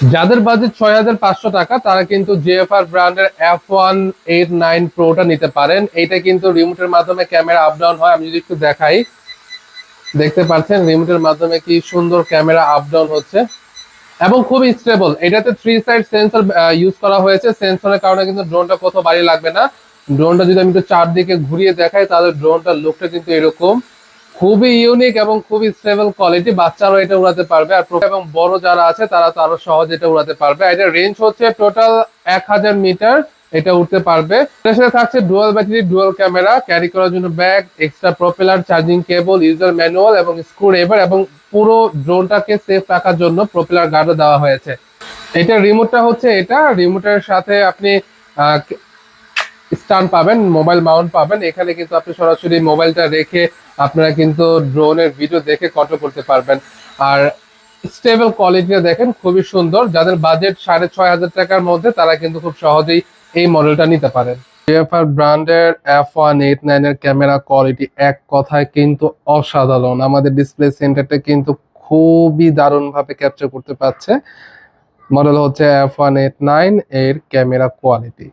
যাদের বাজেট 6500 টাকা তারা কিন্তু জেএফআর ব্র্যান্ডের F189 প্রোটা নিতে পারেন। এটা কিন্তু রিমোটের মাধ্যমে ক্যামেরা আপ ডাউন হয়। আমি যদি একটু দেখাই, দেখতে পাচ্ছেন রিমোটের মাধ্যমে কি সুন্দর ক্যামেরা আপ ডাউন হচ্ছে এবং খুবই স্টেবল। এটাতে 3 সাইড সেন্সর ইউজ করা হয়েছে। সেন্সরের কারণে কিন্তু ড্রোনটা কোথাও বাড়ি লাগবে না। ড্রোনটা যদি আমি একটু চারদিকে ঘুরিয়ে দেখাই তাহলে ড্রোনটার লুকটা কিন্তু এরকম খুবই ইউনিক এবং খুবই স্টেবল কোয়ালিটি। বাচ্চারাও এটা উড়াতে পারবে, আর এবং বড় যারা আছে তারা তো আরো সহজে এটা উড়াতে পারবে। এটা রেঞ্জ হচ্ছে টোটাল 1000 মিটার এটা উঠতে পারবে। এর সাথে থাকছে dual battery, dual camera, carry করার জন্য bag, extra propeller, charging cable, user manual এবং স্ক্রু ড্রাইভার, এবং পুরো ড্রোনটাকে সেফ রাখার জন্য প্রপেলার গার্ডও দেওয়া হয়েছে। এটা রিমোটটা হচ্ছে, এটা রিমোটের সাথে আপনি স্ট্যান্ড পাবেন, মোবাইল মাউন্ট পাবেন। এখানে কিন্তু আপনি সরাসরি মোবাইলটা রেখে আপনারা কিন্তু ড্রোনের ভিডিও দেখে কন্ট্রোল করতে পারবেন। আর স্টেবল কোয়ালিটিটা দেখেন, খুবই সুন্দর। যাদের বাজেট 6500 টাকার মধ্যে তারা কিন্তু খুব সহজেই এই মডেলটা নিতে পারেন। ZFR ব্র্যান্ডের F189 এর ক্যামেরা কোয়ালিটি এক কথায় কিন্তু অসাধারণ। আমাদের ডিসপ্লে সেন্টারটা কিন্তু খুবই দারুণ ভাবে ক্যাপচার করতে পারছে। মডেল হচ্ছে F189 এর ক্যামেরা কোয়ালিটি।